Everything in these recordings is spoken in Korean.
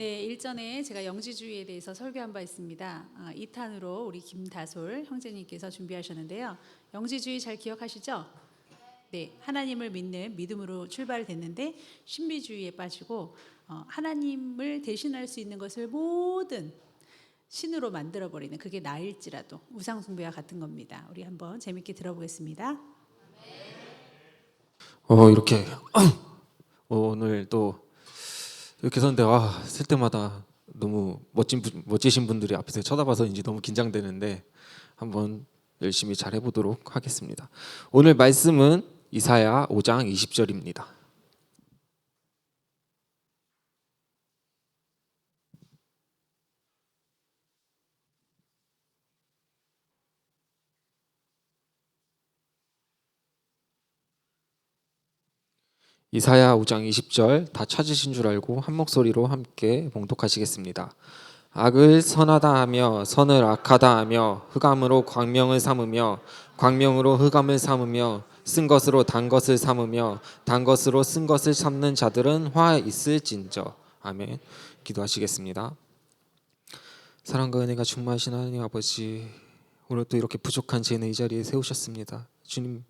네, 일전에 제가 영지주의에 대해서 설교한 바 있습니다. 2탄으로 우리 김다솔 형제님께서 준비하셨는데요. 영지주의 잘 기억하시죠? 네, 하나님을 믿는 믿음으로 출발됐는데 신비주의에 빠지고 하나님을 대신할 수 있는 것을 모든 신으로 만들어버리는, 그게 나일지라도 우상숭배와 같은 겁니다. 우리 한번 재밌게 들어보겠습니다. 이렇게 오늘 또 이렇게 섰는데 쓸 때마다 너무 멋지신 분들이 앞에서 쳐다봐서인지 너무 긴장되는데 한번 열심히 잘 해보도록 하겠습니다. 오늘 말씀은 이사야 5장 20절입니다. 이사야 5장 20절 다 찾으신 줄 알고 한 목소리로 함께 봉독하시겠습니다. 악을 선하다 하며 선을 악하다 하며 흑암으로 광명을 삼으며 광명으로 흑암을 삼으며 쓴 것으로 단 것을 삼으며 단 것으로 쓴 것을 삼는 자들은 화 있을진저. 아멘. 기도하시겠습니다. 사랑과 은혜가 충만하신 하나님 아버지, 오늘 또 이렇게 부족한 죄는 이 자리에 세우셨습니다. 주님,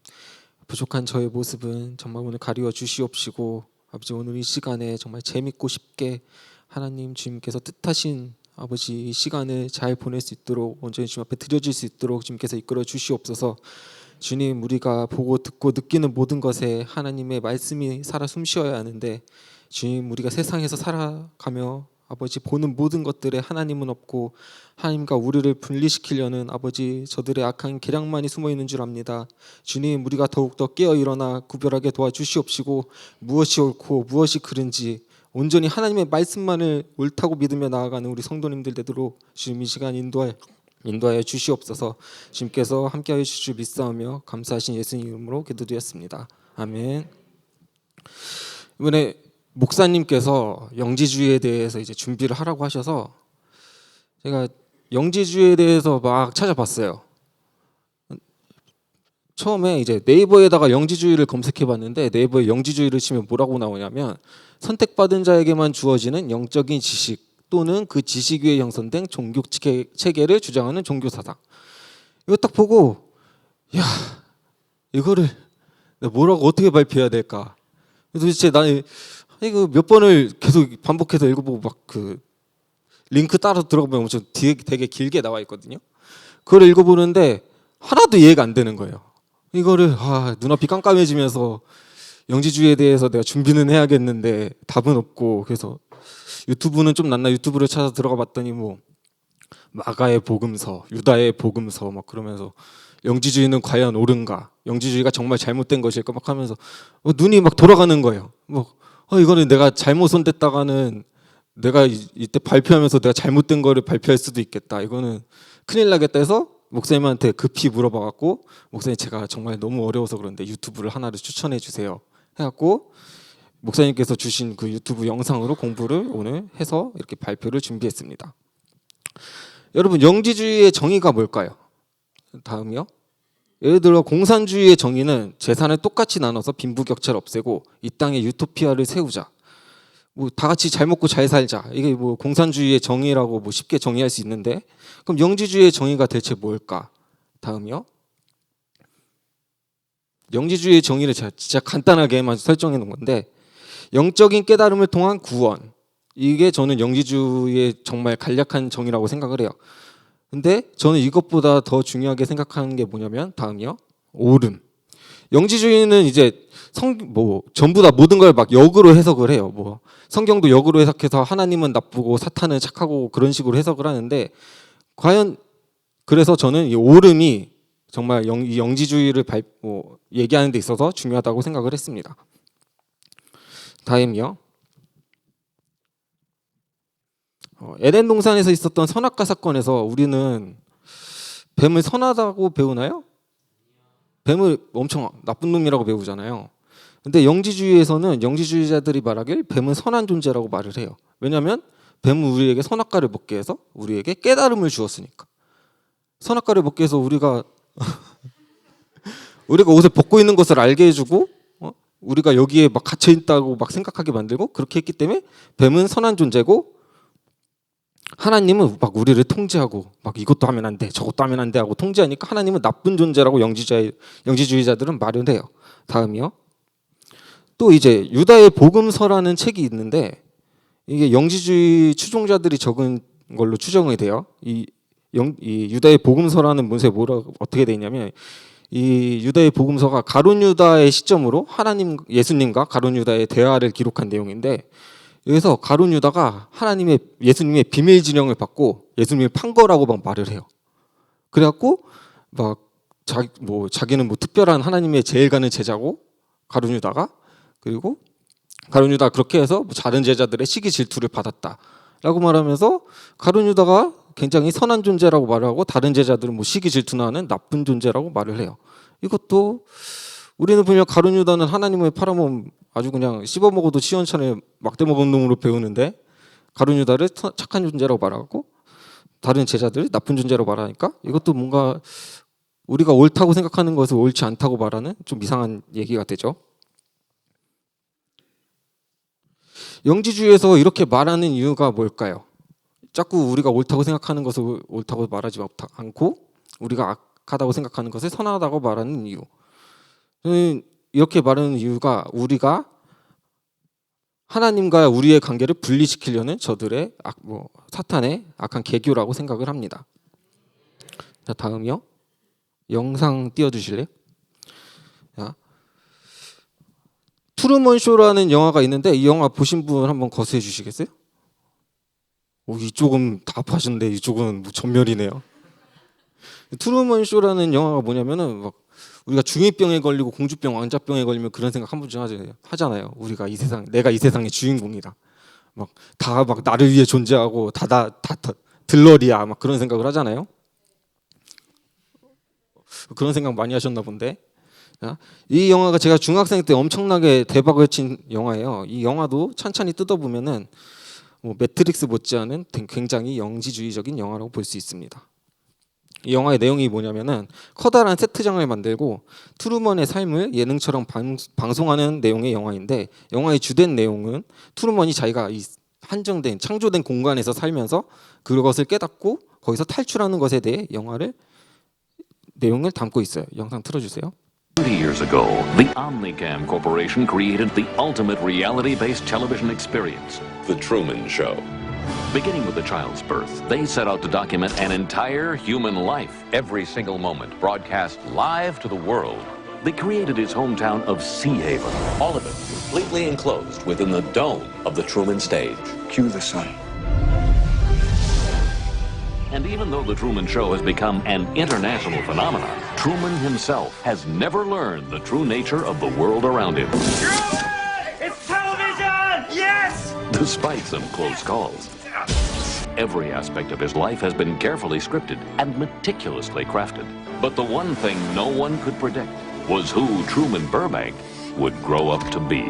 부족한 저의 모습은 정말 오늘 가리워 주시옵시고, 아버지 오늘 이 시간에 정말 재밌고 쉽게 하나님 주님께서 뜻하신 아버지 이 시간을 잘 보낼 수 있도록 온전히 주님 앞에 드려질 수 있도록 주님께서 이끌어 주시옵소서. 주님, 우리가 보고 듣고 느끼는 모든 것에 하나님의 말씀이 살아 숨쉬어야 하는데, 주님, 우리가 세상에서 살아가며 아버지 보는 모든 것들에 하나님은 없고 하나님과 우리를 분리시키려는 아버지 저들의 악한 계략만이 숨어 있는 줄 압니다. 주님, 우리가 더욱더 깨어 일어나 구별하게 도와주시옵시고 무엇이 옳고 무엇이 그른지 온전히 하나님의 말씀만을 옳다고 믿으며 나아가는 우리 성도님들 되도록 주님 이 시간 인도하여 주시옵소서. 주님께서 함께하여 주실 줄 믿사오며 감사하신 예수님 이름으로 기도드렸습니다. 아멘. 이번에 목사님께서 영지주의에 대해서 이제 준비를 하라고 하셔서 제가 영지주의에 대해서 막 찾아봤어요. 처음에 이제 네이버에다가 영지주의를 검색해봤는데 네이버에 영지주의를 치면 뭐라고 나오냐면 선택받은 자에게만 주어지는 영적인 지식 또는 그 지식 위에 형성된 종교 체계를 주장하는 종교 사상. 이거 딱 보고 이거를 뭐라고 어떻게 발표해야 될까? 도대체 나는 이거 몇 번을 계속 반복해서 읽어보고 막 그 링크 따라 들어가면 엄청 되게 길게 나와 있거든요. 그걸 읽어보는데 하나도 이해가 안 되는 거예요. 이거를 눈앞이 깜깜해지면서 영지주의에 대해서 내가 준비는 해야겠는데 답은 없고, 그래서 유튜브는 좀 낫나 유튜브를 찾아 들어가 봤더니 뭐 마가의 복음서, 유다의 복음서 막 그러면서 영지주의는 과연 옳은가? 영지주의가 정말 잘못된 것일까? 막 하면서 눈이 막 돌아가는 거예요. 이거는 내가 잘못 손댔다가는 내가 이때 발표하면서 내가 잘못된 거를 발표할 수도 있겠다. 이거는 큰일 나겠다 해서 목사님한테 급히 물어봐갖고, 목사님 제가 정말 너무 어려워서 그런데 유튜브를 하나를 추천해 주세요 해갖고 목사님께서 주신 그 유튜브 영상으로 공부를 오늘 해서 이렇게 발표를 준비했습니다. 여러분, 영지주의의 정의가 뭘까요? 다음이요. 예를 들어 공산주의의 정의는 재산을 똑같이 나눠서 빈부격차를 없애고 이 땅에 유토피아를 세우자. 다 같이 잘 먹고 잘 살자. 이게 공산주의의 정의라고 쉽게 정의할 수 있는데, 그럼 영지주의의 정의가 대체 뭘까? 다음이요. 영지주의의 정의를 제가 진짜 간단하게만 설정해 놓은 건데, 영적인 깨달음을 통한 구원. 이게 저는 영지주의의 정말 간략한 정의라고 생각을 해요. 근데 저는 이것보다 더 중요하게 생각하는 게 뭐냐면 다음이요. 옳음. 영지주의는 이제 전부 다 모든 걸 막 역으로 해석을 해요. 성경도 역으로 해석해서 하나님은 나쁘고 사탄은 착하고 그런 식으로 해석을 하는데, 과연 그래서 저는 이 옳음이 정말 이 영지주의를 얘기하는 데 있어서 중요하다고 생각을 했습니다. 다음이요. 에덴 동산에서 있었던 선악과 사건에서 우리는 뱀을 선하다고 배우나요? 뱀을 엄청 나쁜 놈이라고 배우잖아요. 근데 영지주의에서는 영지주의자들이 말하길 뱀은 선한 존재라고 말을 해요. 왜냐하면 뱀은 우리에게 선악과를 먹게 해서 우리에게 깨달음을 주었으니까. 선악과를 먹게 해서 우리가 옷을 벗고 있는 것을 알게 해주고, 우리가 여기에 막 갇혀 있다고 막 생각하게 만들고, 그렇게 했기 때문에 뱀은 선한 존재고 하나님은 막 우리를 통제하고 막 이것도 하면 안 돼, 저것도 하면 안 돼 하고 통제하니까 하나님은 나쁜 존재라고 영지주의자들은 말을 해요. 다음이요. 또 이제 유다의 복음서라는 책이 있는데 이게 영지주의 추종자들이 적은 걸로 추정이 돼요. 이 유다의 복음서라는 문서에 어떻게 돼 있냐면 이 유다의 복음서가 가룟 유다의 시점으로 예수님과 가룟 유다의 대화를 기록한 내용인데 여기서 가룟 유다가 예수님의 비밀 진영을 받고 예수님을 판 거라고 막 말을 해요. 그래갖고 막 자기는 뭐 특별한 하나님의 제일 가는 제자고 가룟 유다가 그리고 가룟 유다 그렇게 해서 다른 제자들의 시기 질투를 받았다라고 말하면서 가룟 유다가 굉장히 선한 존재라고 말하고 다른 제자들은 뭐 시기 질투나는 나쁜 존재라고 말을 해요. 이것도 우리는 분명 가룟 유다는 하나님을 팔아먹은 아주 그냥 씹어먹어도 시원찮게 막대 먹은 놈으로 배우는데 가룟 유다를 착한 존재라고 말하고 다른 제자들이 나쁜 존재라고 말하니까 이것도 뭔가 우리가 옳다고 생각하는 것을 옳지 않다고 말하는 좀 이상한 얘기가 되죠. 영지주의에서 이렇게 말하는 이유가 뭘까요? 자꾸 우리가 옳다고 생각하는 것을 옳다고 말하지 않고 우리가 악하다고 생각하는 것을 선하다고 말하는 이유. 저는 이렇게 말하는 이유가 우리가 하나님과 우리의 관계를 분리시키려는 저들의 사탄의 악한 계교라고 생각을 합니다. 자, 다음이요. 영상 띄워주실래요? 자, 트루먼 쇼라는 영화가 있는데 이 영화 보신 분 한번 거스해 주시겠어요? 이쪽은 다 봐셨는데 이쪽은 뭐 전멸이네요. 트루먼 쇼라는 영화가 뭐냐면은 막 우리가 중2병에 걸리고 공주병, 왕자병에 걸리면 그런 생각 한 번쯤 하잖아요. 우리가 내가 이 세상의 주인공이다. 막 나를 위해 존재하고 다 들러리야. 막 그런 생각을 하잖아요. 그런 생각 많이 하셨나 본데. 이 영화가 제가 중학생 때 엄청나게 대박을 친 영화예요. 이 영화도 찬찬히 뜯어보면은 매트릭스 못지않은 굉장히 영지주의적인 영화라고 볼 수 있습니다. 이 영화의 내용이 뭐냐면은 커다란 세트장을 만들고 트루먼의 삶을 예능처럼 방송하는 내용의 영화인데 영화의 주된 내용은 트루먼이 자기가 이 한정된 창조된 공간에서 살면서 그것을 깨닫고 거기서 탈출하는 것에 대해 내용을 담고 있어요. 영상 틀어주세요. 20 years ago, the Omnicam Corporation created the ultimate reality-based television experience, The Truman Show. Beginning with the child's birth, they set out to document an entire human life, every single moment broadcast live to the world. They created his hometown of Sea Haven. All of it completely enclosed within the dome of the Truman stage. Cue the sun. And even though the Truman Show has become an international phenomenon, Truman himself has never learned the true nature of the world around him. It's television! Yes! Despite some close calls. Every aspect of his life has been carefully scripted and meticulously crafted. But the one thing no one could predict was who Truman Burbank would grow up to be.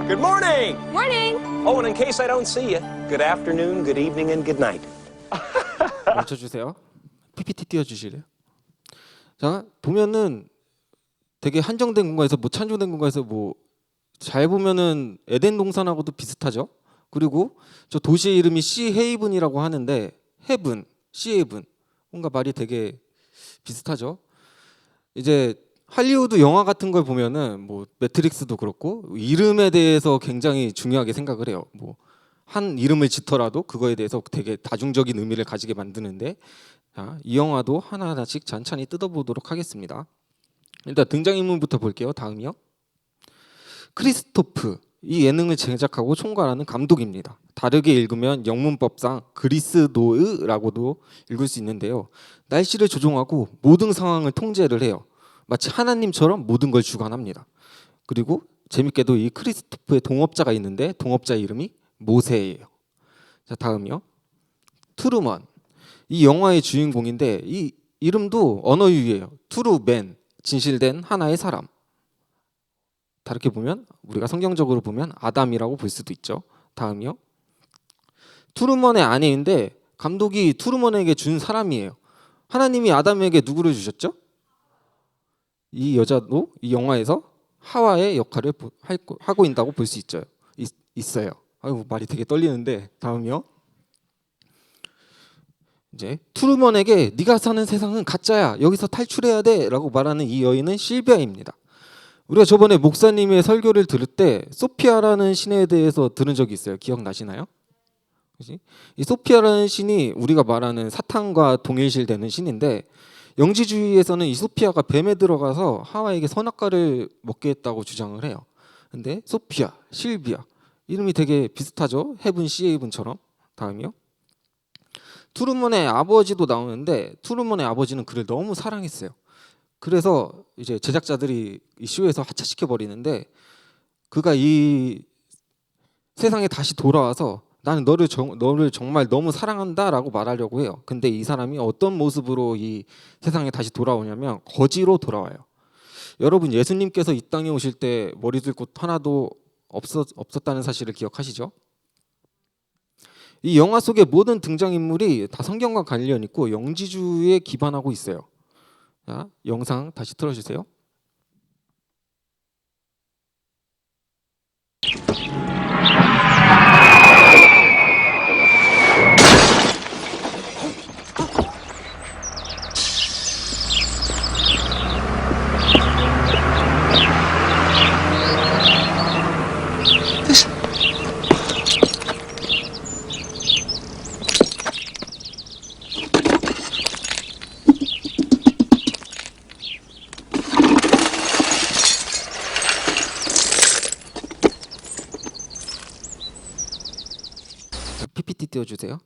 Good morning! Morning! Oh, and in case I don't see you, good afternoon, good evening, and good night. 멈춰주세요. PPT 띄워주실래요? 자, 보면은 되게 한정된 공간에서 창조된 공간에서 잘 보면은 에덴 동산하고도 비슷하죠. 그리고 저 도시의 이름이 시 헤이븐이라고 하는데 헤븐, 시 헤이븐 뭔가 말이 되게 비슷하죠. 이제 할리우드 영화 같은 걸 보면은 매트릭스도 그렇고 이름에 대해서 굉장히 중요하게 생각을 해요. 한 이름을 짓더라도 그거에 대해서 되게 다중적인 의미를 가지게 만드는데 이 영화도 하나하나씩 찬찬히 뜯어보도록 하겠습니다. 일단 등장인물부터 볼게요. 다음이요. 크리스토프, 이 예능을 제작하고 총괄하는 감독입니다. 다르게 읽으면 영문법상 그리스도의라고도 읽을 수 있는데요. 날씨를 조종하고 모든 상황을 통제를 해요. 마치 하나님처럼 모든 걸 주관합니다. 그리고 재밌게도 이 크리스토프의 동업자가 있는데 동업자 이름이 모세예요. 자, 다음이요. 트루먼, 이 영화의 주인공인데 이 이름도 언어유희예요. 트루맨, 진실된 하나의 사람. 다르게 보면 우리가 성경적으로 보면 아담이라고 볼 수도 있죠. 다음이요. 트루먼의 아내인데 감독이 트루먼에게 준 사람이에요. 하나님이 아담에게 누구를 주셨죠? 이 여자도 이 영화에서 하와의 역할을 하고 있다고 볼 수 있어요. 아이고 말이 되게 떨리는데 다음이요. 이제 트루먼에게 네가 사는 세상은 가짜야. 여기서 탈출해야 돼라고 말하는 이 여인은 실비아입니다. 우리가 저번에 목사님의 설교를 들을 때 소피아라는 신에 대해서 들은 적이 있어요. 기억나시나요? 그치? 이 소피아라는 신이 우리가 말하는 사탄과 동일시되는 신인데 영지주의에서는 이 소피아가 뱀에 들어가서 하와에게 선악과를 먹게 했다고 주장을 해요. 근데 소피아, 실비아 이름이 되게 비슷하죠? 헤븐 시에이븐처럼. 다음이요. 트루먼의 아버지도 나오는데 트루먼의 아버지는 그를 너무 사랑했어요. 그래서 이제 제작자들이 이 쇼에서 하차시켜 버리는데 그가 이 세상에 다시 돌아와서 나는 너를 정말 너무 사랑한다라고 말하려고 해요. 근데 이 사람이 어떤 모습으로 이 세상에 다시 돌아오냐면 거지로 돌아와요. 여러분 예수님께서 이 땅에 오실 때 머리둘 곳 하나도 없었다는 사실을 기억하시죠? 이 영화 속의 모든 등장인물이 다 성경과 관련 있고 영지주의에 기반하고 있어요. 자, 영상 다시 틀어주세요. PPT 띄워주세요.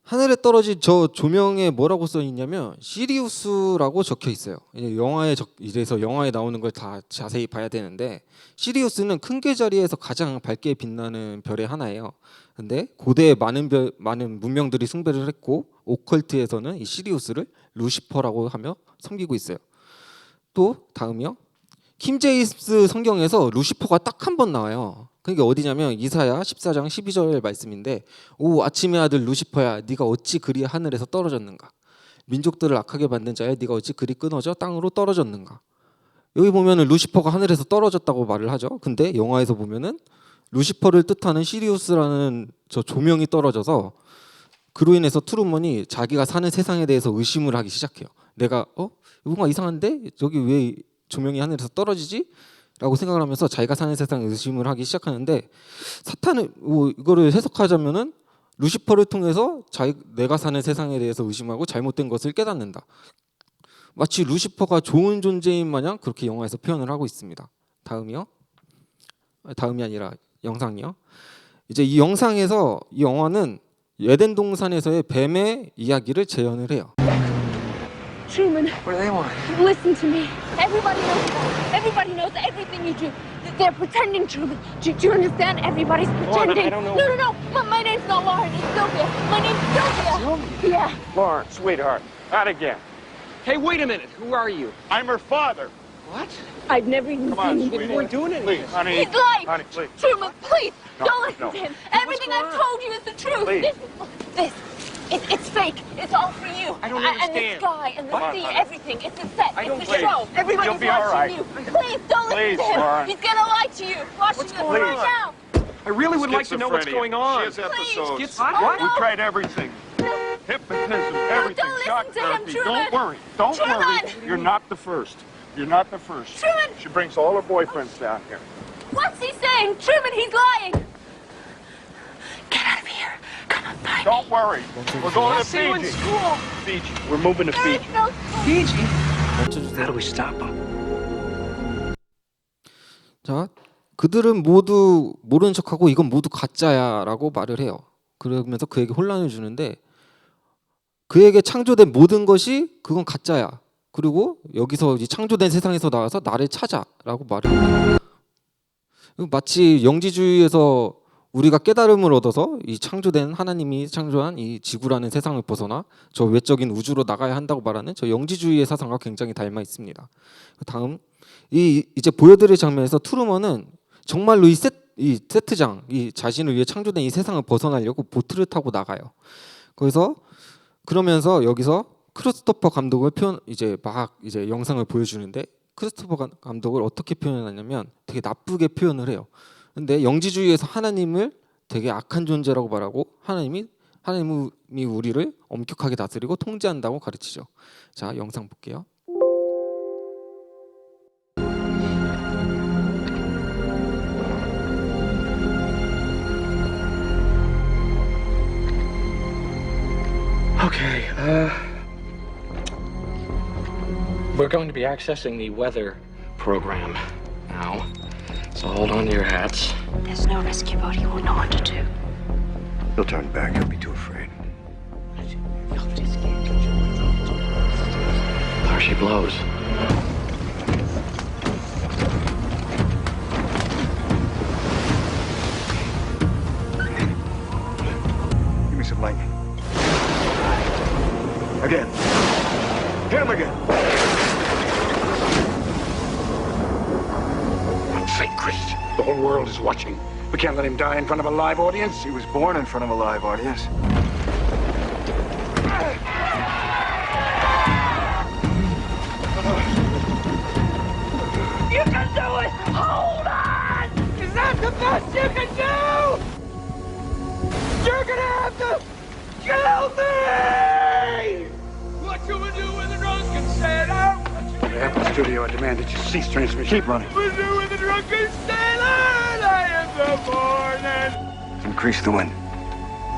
하늘에 떨어진 저 조명에 뭐라고 써 있냐면 시리우스라고 적혀 있어요. 이래서 영화에 나오는 걸 다 자세히 봐야 되는데 시리우스는 큰 계자리에서 가장 밝게 빛나는 별의 하나예요. 근데 고대에 많은 문명들이 숭배를 했고 오컬트에서는 이 시리우스를 루시퍼라고 하며 섬기고 있어요. 또 다음이요. 킹 제임스 성경에서 루시퍼가 딱 한 번 나와요. 그게 어디냐면 이사야 14장 12절 말씀인데 오 아침의 아들 루시퍼야 네가 어찌 그리 하늘에서 떨어졌는가 민족들을 악하게 만든 자야 네가 어찌 그리 끊어져 땅으로 떨어졌는가. 여기 보면은 루시퍼가 하늘에서 떨어졌다고 말을 하죠. 근데 영화에서 보면은 루시퍼를 뜻하는 시리우스라는 저 조명이 떨어져서 그로 인해서 트루먼이 자기가 사는 세상에 대해서 의심을 하기 시작해요. 내가 뭔가 이상한데 저기 왜 조명이 하늘에서 떨어지지? 라고 생각을 하면서 자기가 사는 세상에 의심을 하기 시작하는데 사탄은 이거를 해석하자면은 루시퍼를 통해서 내가 사는 세상에 대해서 의심하고 잘못된 것을 깨닫는다. 마치 루시퍼가 좋은 존재인 마냥 그렇게 영화에서 표현을 하고 있습니다. 다음이요. 다음이 아니라 영상이요. 이제 이 영상에서 이 영화는 에덴 동산에서의 뱀의 이야기를 재현을 해요. Truman. What do they want? Listen to me. Everybody knows that. Everybody knows everything you do. They're pretending, Truman. Do you understand? Everybody's pretending. I don't know. No. My name's not Lauren. It's Sylvia. My name's Sylvia. Yeah. Lauren, sweetheart, not again. Hey, wait a minute. Who are you? I'm her father. What? I've never even Come on, seen you sweetie. before. doing anything. Please, honey. He's lying. Honey, please. Truman, please. No, Don't listen no. to him. Everything I've told you is the truth. Please. This. It's fake. It's all for you. I don't And the understand. sky and the Come on, sea, honey. everything. It's a set. I don't It's a believe show. it. Everybody's You'll be all right. watching you. Please, don't listen Please, to him. Lauren. He's gonna lie to you. Watching What's us going right on? now. I really would like to know what's going on. She has episodes. Please. What? We tried everything. Hypnotism, everything. don't Shock listen to him, therapy. Truman. Don't worry. Don't Truman. worry. You're not the first. You're not the first. Truman. She brings all her boyfriends down here. What's he saying? Truman, he's lying. Get out of here. Come on, find me. Don't worry. We're going to See you in Fiji. school. Fiji. We're moving to Fiji. No. Fiji. 멈춰주세요. How do we stop him? 자, 그들은 모두 모른 척하고 이건 모두 가짜야라고 말을 해요. 그러면서 그에게 혼란을 주는데 그에게 창조된 모든 것이 그건 가짜야. 그리고 여기서 이 창조된 세상에서 나와서 나를 찾아라고 말을 해요. 마치 영지주의에서 우리가 깨달음을 얻어서 이 창조된 하나님이 창조한 이 지구라는 세상을 벗어나 저 외적인 우주로 나가야 한다고 말하는 저 영지주의의 사상과 굉장히 닮아 있습니다. 다음 이제 보여드릴 장면에서 트루먼은 정말로 이 세트장, 이 자신을 위해 창조된 이 세상을 벗어나려고 보트를 타고 나가요. 그러면서 여기서 크리스토퍼 감독을 이제 영상을 보여주는데 크리스토퍼 감독을 어떻게 표현하냐면 되게 나쁘게 표현을 해요. 근데 영지주의에서 하나님을 되게 악한 존재라고 말하고 하나님이 하나님이 우리를 엄격하게 다스리고 통제한다고 가르치죠. 자, 영상 볼게요. Okay, we're going to be accessing the weather program now. So hold on to your hats. There's no rescue boat. He won't know what to do. He'll turn back. He'll be too afraid. There she blows. Give me some lightning. Again. Hit him again. St. Christ, the whole world is watching. We can't let him die in front of a live audience. He was born in front of a live audience. You can do it! Hold on! Is that the best you can do? You're gonna have to kill me! What you would do when the drunk can sailor? Apple Studio, I demand that you cease transmission. Keep running. What you do when the drunken sailor? I am the morning. Increase the wind.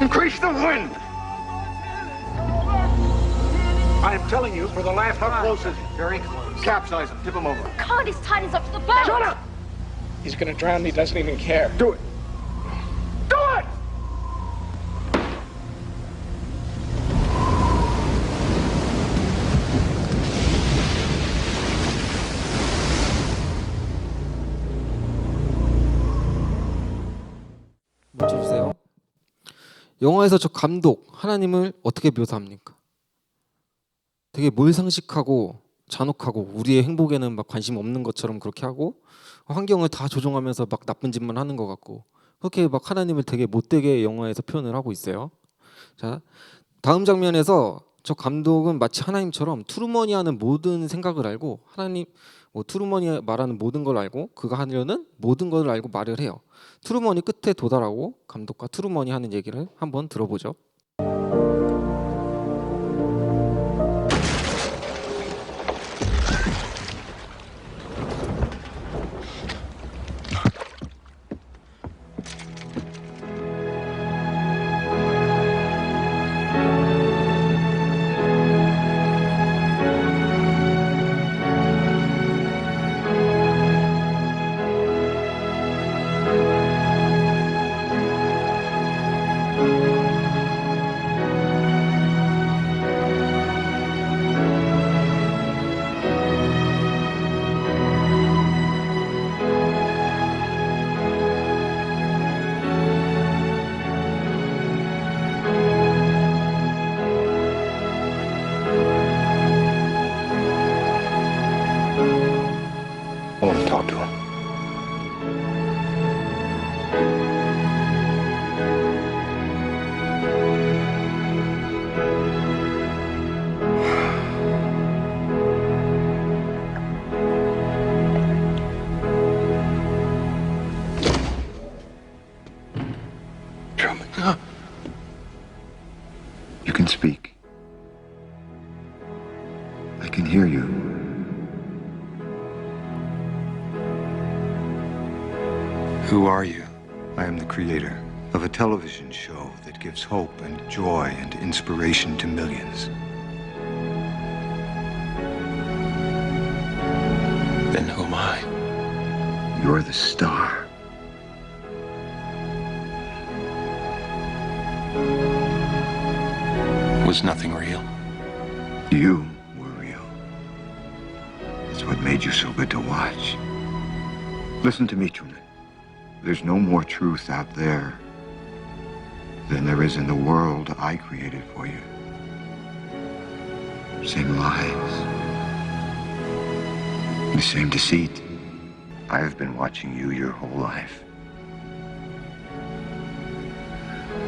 Increase the wind! I am telling you, for the last how close is it? Very close. Capsize him. Tip him over. God, he's tied us up to the boat. Shut up! He's gonna drown. He doesn't even care. Do it! Do it! 멈춰주세요. 영화에서 저 감독 하나님을 어떻게 묘사합니까? 되게 몰상식하고 잔혹하고 우리의 행복에는 막 관심 없는 것처럼 그렇게 하고 환경을 다 조종하면서 막 나쁜 짓만 하는 것 같고 그렇게 막 하나님을 되게 못되게 영화에서 표현을 하고 있어요. 자, 다음 장면에서 저 감독은 마치 하나님처럼 트루먼이 하는 모든 생각을 알고 하나님 트루먼이 말하는 모든 걸 알고 그가 하려는 모든 걸 알고 말을 해요. 트루먼이 끝에 도달하고 감독과 트루먼이 하는 얘기를 한번 들어보죠. I want to talk to him. Truman. You can speak. I can hear you. Who are you? I am the creator of a television show that gives hope and joy and inspiration to millions. Then who am I? You're the star. Was nothing real? You were real. That's what made you so good to watch. Listen to me, Truman. There's no more truth out there than there is in the world I created for you. Same lies. The same deceit. I have been watching you your whole life.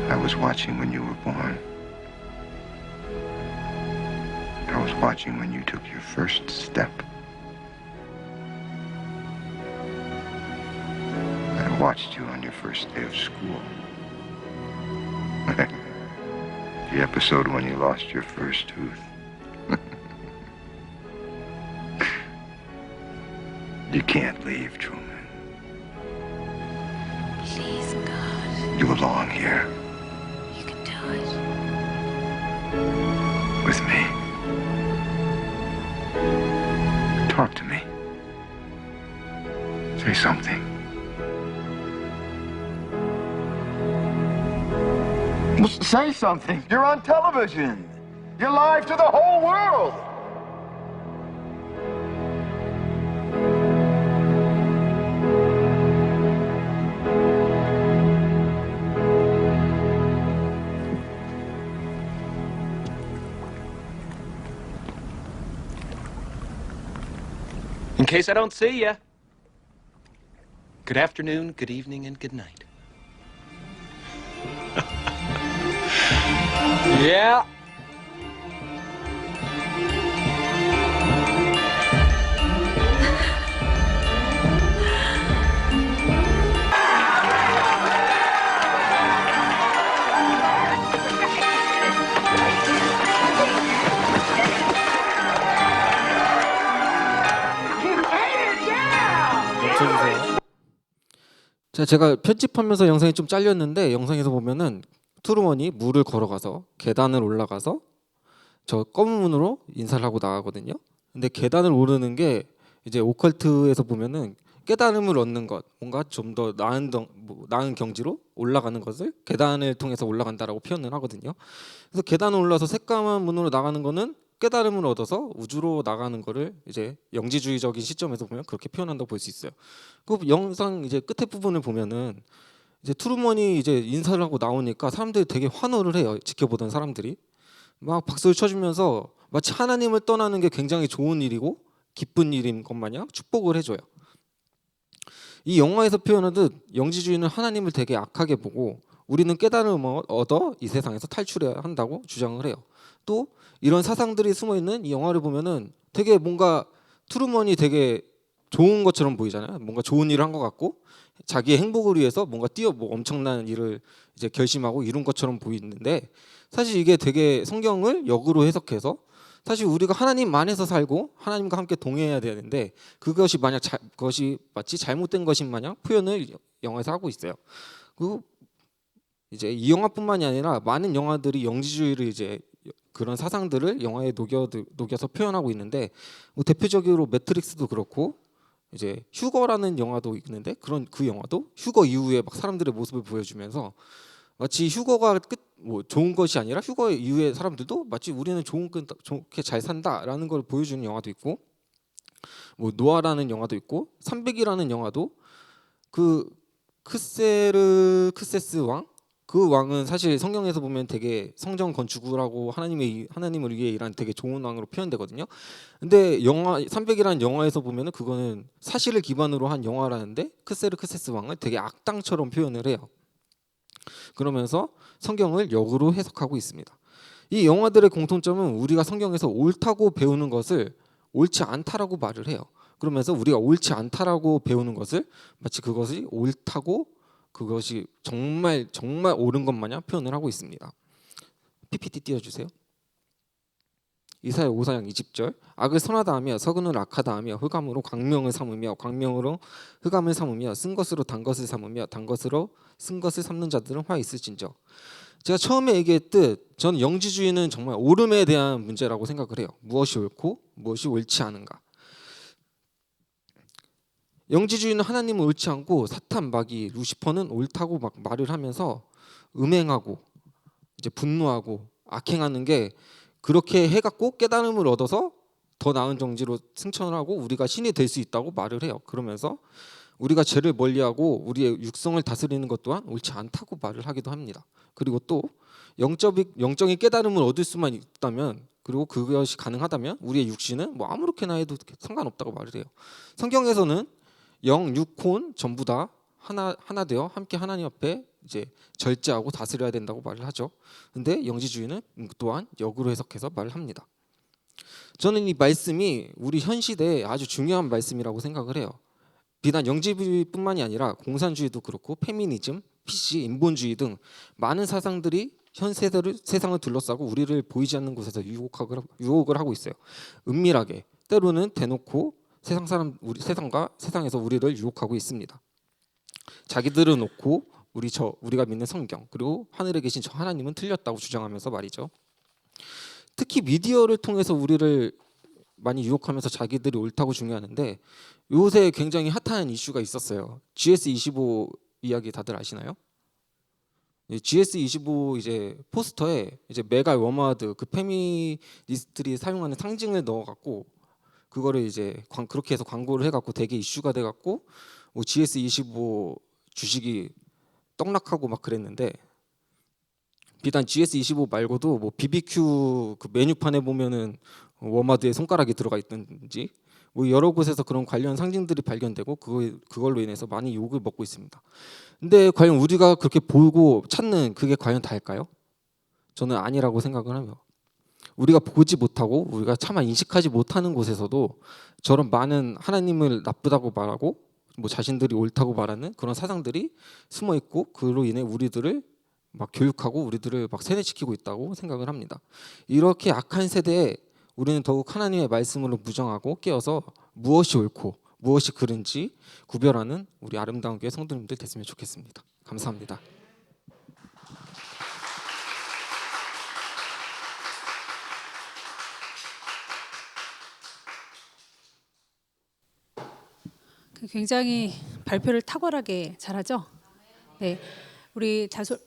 I was watching when you were born. I was watching when you took your first step. I watched you on your first day of school. The episode when you lost your first tooth. You can't leave, Truman. Please, God. You belong here You can do it. with me. Talk to me. Say something. Say something. You're on television. You're live to the whole world. In case I don't see ya, good afternoon, good evening, and good night. Yeah. 멈춰주세요. 자, 제가 편집하면서 영상이 좀 잘렸는데 영상에서 보면은 트루먼이 물을 걸어가서 계단을 올라가서 저 검은 문으로 인사를 하고 나가거든요. 근데 계단을 오르는 게 이제 오컬트에서 보면은 깨달음을 얻는 것, 뭔가 좀 더 나은 경지로 올라가는 것을 계단을 통해서 올라간다라고 표현을 하거든요. 그래서 계단을 올라서 새까만 문으로 나가는 거는 깨달음을 얻어서 우주로 나가는 거를 이제 영지주의적인 시점에서 보면 그렇게 표현한다고 볼 수 있어요. 그 영상 이제 끝에 부분을 보면은 이제 트루먼이 이제 인사를 하고 나오니까 사람들이 되게 환호를 해요. 지켜보던 사람들이 막 박수를 쳐주면서 마치 하나님을 떠나는 게 굉장히 좋은 일이고 기쁜 일인 것 마냥 축복을 해줘요. 이 영화에서 표현하듯 영지주의는 하나님을 되게 악하게 보고 우리는 깨달음을 얻어 이 세상에서 탈출해야 한다고 주장을 해요. 또 이런 사상들이 숨어 있는 이 영화를 보면은 되게 뭔가 트루먼이 되게 좋은 것처럼 보이잖아요. 뭔가 좋은 일을 한 것 같고 자기의 행복을 위해서 뭔가 뭐 엄청난 일을 이제 결심하고 이룬 것처럼 보이는데 사실 이게 되게 성경을 역으로 해석해서 사실 우리가 하나님 안에서 살고 하나님과 함께 동행해야 되는데 그것이 만약 그것이 마치 잘못된 것인 마냥 표현을 영화에서 하고 있어요. 그리고 이제 이 영화뿐만이 아니라 많은 영화들이 영지주의를 이제 그런 사상들을 영화에 녹여서 표현하고 있는데 뭐 대표적으로 매트릭스도 그렇고 이제 휴거라는 영화도 있는데 그런 그 영화도 휴거 이후에 막 사람들의 모습을 보여주면서 마치 휴거가 뭐 좋은 것이 아니라 휴거 이후에 사람들도 마치 우리는 좋게 잘 산다라는 걸 보여주는 영화도 있고 뭐 노아라는 영화도 있고 300이라는 영화도 그 크세스 왕 그 왕은 사실 성경에서 보면 되게 성전 건축을 하나님을 위해 일한 되게 좋은 왕으로 표현되거든요. 근데 영화 300이라는 영화에서 보면은 그거는 사실을 기반으로 한 영화라는데 크세스 왕을 되게 악당처럼 표현을 해요. 그러면서 성경을 역으로 해석하고 있습니다. 이 영화들의 공통점은 우리가 성경에서 옳다고 배우는 것을 옳지 않다라고 말을 해요. 그러면서 우리가 옳지 않다라고 배우는 것을 마치 그것이 옳다고 그것이 정말 옳은 것 마냥 표현을 하고 있습니다. PPT 띄워주세요. 이사야 5장 20절 악을 선하다 하며 서근을 악하다 하며 흑암으로 광명을 삼으며 광명으로 흑암을 삼으며 쓴 것으로 단 것을 삼으며 단 것으로 쓴 것을 삼는 자들은 화 있을진저. 제가 처음에 얘기했듯 저는 영지주의는 정말 옳음에 대한 문제라고 생각을 해요. 무엇이 옳고 무엇이 옳지 않은가. 영지주의는 하나님은 옳지 않고 사탄 마귀 루시퍼는 옳다고 막 말을 하면서 음행하고 이제 분노하고 악행하는 게 그렇게 해갖고 깨달음을 얻어서 더 나은 정지로 승천을 하고 우리가 신이 될 수 있다고 말을 해요. 그러면서 우리가 죄를 멀리하고 우리의 육성을 다스리는 것 또한 옳지 않다고 말을 하기도 합니다. 그리고 또 영적인 깨달음을 얻을 수만 있다면 그리고 그것이 가능하다면 우리의 육신은 뭐 아무렇게나 해도 상관없다고 말을 해요. 성경에서는 영, 육, 혼 전부 다 하나 되어 함께 하나님 앞에 이제 절제하고 다스려야 된다고 말을 하죠. 근데 영지주의는 또한 역으로 해석해서 말을 합니다. 저는 이 말씀이 우리 현 시대에 아주 중요한 말씀이라고 생각을 해요. 비단 영지주의뿐만이 아니라 공산주의도 그렇고 페미니즘, PC, 인본주의 등 많은 사상들이 현 세상을 둘러싸고 우리를 보이지 않는 곳에서 유혹을 하고 있어요. 은밀하게, 때로는 대놓고 세상과 세상에서 우리를 유혹하고 있습니다. 자기들은 옳고 우리가 믿는 성경 그리고 하늘에 계신 저 하나님은 틀렸다고 주장하면서 말이죠. 특히 미디어를 통해서 우리를 많이 유혹하면서 자기들이 옳다고 중요하는데 요새 굉장히 핫한 이슈가 있었어요. GS25 이야기 다들 아시나요? GS25 이제 포스터에 이제 메갈 워마드 그 페미니스트들이 사용하는 상징을 넣어갖고 그거를 이제 그렇게 해서 광고를 해갖고 되게 이슈가 돼갖고 뭐 GS25 주식이 떡락하고 막 그랬는데 비단 GS25 말고도 뭐 BBQ 그 메뉴판에 보면은 워마드에 손가락이 들어가 있든지 뭐 여러 곳에서 그런 관련 상징들이 발견되고 그걸로 인해서 많이 욕을 먹고 있습니다. 근데 과연 우리가 그렇게 보고 찾는 그게 과연 다일까요? 저는 아니라고 생각을 하며 우리가 보지 못하고 우리가 차마 인식하지 못하는 곳에서도 저런 많은 하나님을 나쁘다고 말하고 뭐 자신들이 옳다고 말하는 그런 사상들이 숨어 있고 그로 인해 우리들을 막 교육하고 우리들을 막 세뇌시키고 있다고 생각을 합니다. 이렇게 악한 세대에 우리는 더욱 하나님의 말씀으로 무정하고 깨어서 무엇이 옳고 무엇이 그른지 구별하는 우리 아름다운 교회 성도님들 됐으면 좋겠습니다. 감사합니다. 굉장히 발표를 탁월하게 잘하죠. 네, 우리 다솔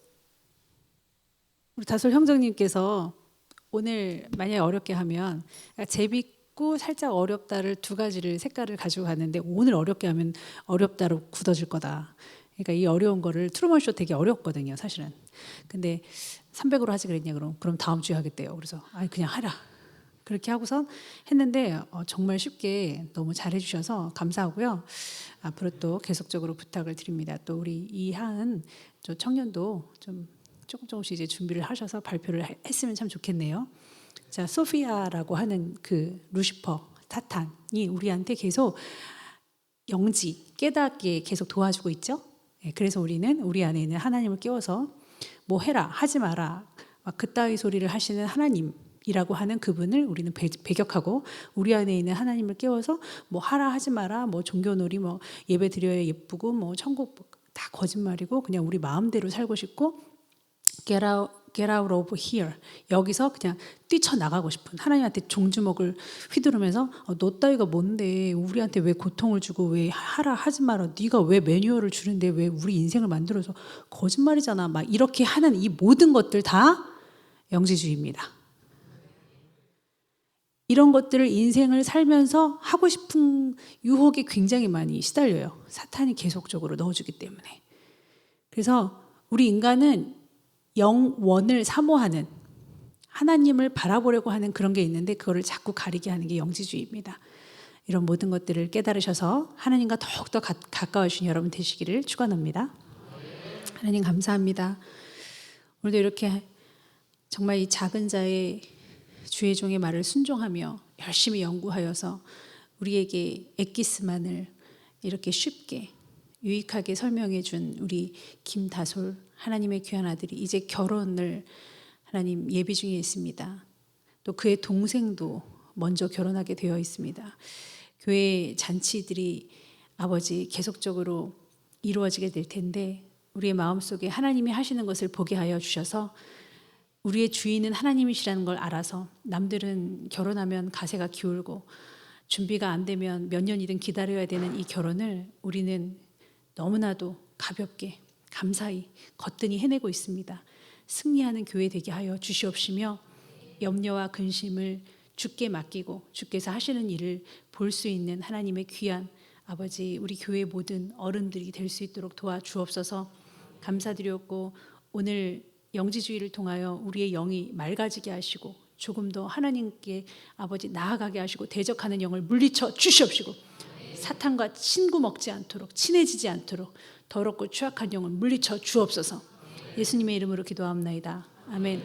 형제님께서 오늘 만약에 어렵게 하면 재밌고 살짝 어렵다를 두 가지를 색깔을 가지고 갔는데 오늘 어렵게 하면 어렵다로 굳어질 거다. 그러니까 이 어려운 거를 트루먼 쇼 되게 어렵거든요, 사실은. 근데 300으로 하지 그랬냐 그럼 다음 주에 하겠대요. 그래서 아니 그냥 하라. 그렇게 하고선 했는데 정말 쉽게 너무 잘해주셔서 감사하고요. 앞으로 또 계속적으로 부탁을 드립니다. 또 우리 이하은 청년도 좀 조금씩 이제 준비를 하셔서 발표를 했으면 참 좋겠네요. 자, 소피아라고 하는 그 루시퍼 사탄이 우리한테 계속 영지 깨닫게 계속 도와주고 있죠. 그래서 우리는 우리 안에 있는 하나님을 깨워서 뭐 해라 하지 마라 막 그따위 소리를 하시는 하나님이라고 하는 그분을 우리는 배격하고 우리 안에 있는 하나님을 깨워서 뭐 하라 하지 마라 뭐 종교놀이 뭐 예배 드려야 예쁘고 뭐 천국 다 거짓말이고 그냥 우리 마음대로 살고 싶고 get out of here. 여기서 그냥 뛰쳐나가고 싶은 하나님한테 종주먹을 휘두르면서 너 따위가 뭔데 우리한테 왜 고통을 주고 왜 하라 하지 마라 네가 왜 매뉴얼을 주는데 왜 우리 인생을 만들어서 거짓말이잖아 막 이렇게 하는 이 모든 것들 다 영지주의입니다. 이런 것들을 인생을 살면서 하고 싶은 유혹에 굉장히 많이 시달려요. 사탄이 계속적으로 넣어주기 때문에. 그래서 우리 인간은 영원을 사모하는 하나님을 바라보려고 하는 그런 게 있는데 그거를 자꾸 가리게 하는 게 영지주의입니다. 이런 모든 것들을 깨달으셔서 하나님과 더욱더 가까워지신 여러분 되시기를 축원합니다. 하나님 감사합니다. 오늘도 이렇게 정말 이 작은 자의 주의 종의 말을 순종하며 열심히 연구하여서 우리에게 엑기스만을 이렇게 쉽게 유익하게 설명해 준 우리 김다솔 하나님의 귀한 아들이 이제 결혼을 하나님 예비 중에 있습니다. 또 그의 동생도 먼저 결혼하게 되어 있습니다. 교회 잔치들이 아버지 계속적으로 이루어지게 될 텐데 우리의 마음속에 하나님이 하시는 것을 보게 하여 주셔서 우리의 주인은 하나님이시라는 걸 알아서 남들은 결혼하면 가세가 기울고 준비가 안 되면 몇 년이든 기다려야 되는 이 결혼을 우리는 너무나도 가볍게 감사히 거뜬히 해내고 있습니다. 승리하는 교회 되게 하여 주시옵시며 염려와 근심을 주께 맡기고 주께서 하시는 일을 볼 수 있는 하나님의 귀한 아버지 우리 교회 모든 어른들이 될 수 있도록 도와주옵소서. 감사드렸고 오늘 영지주의를 통하여 우리의 영이 맑아지게 하시고 조금 더 하나님께 아버지 나아가게 하시고 대적하는 영을 물리쳐 주시옵시고 사탄과 친구 먹지 않도록 친해지지 않도록 더럽고 추악한 영을 물리쳐 주옵소서. 예수님의 이름으로 기도합나이다. 아멘.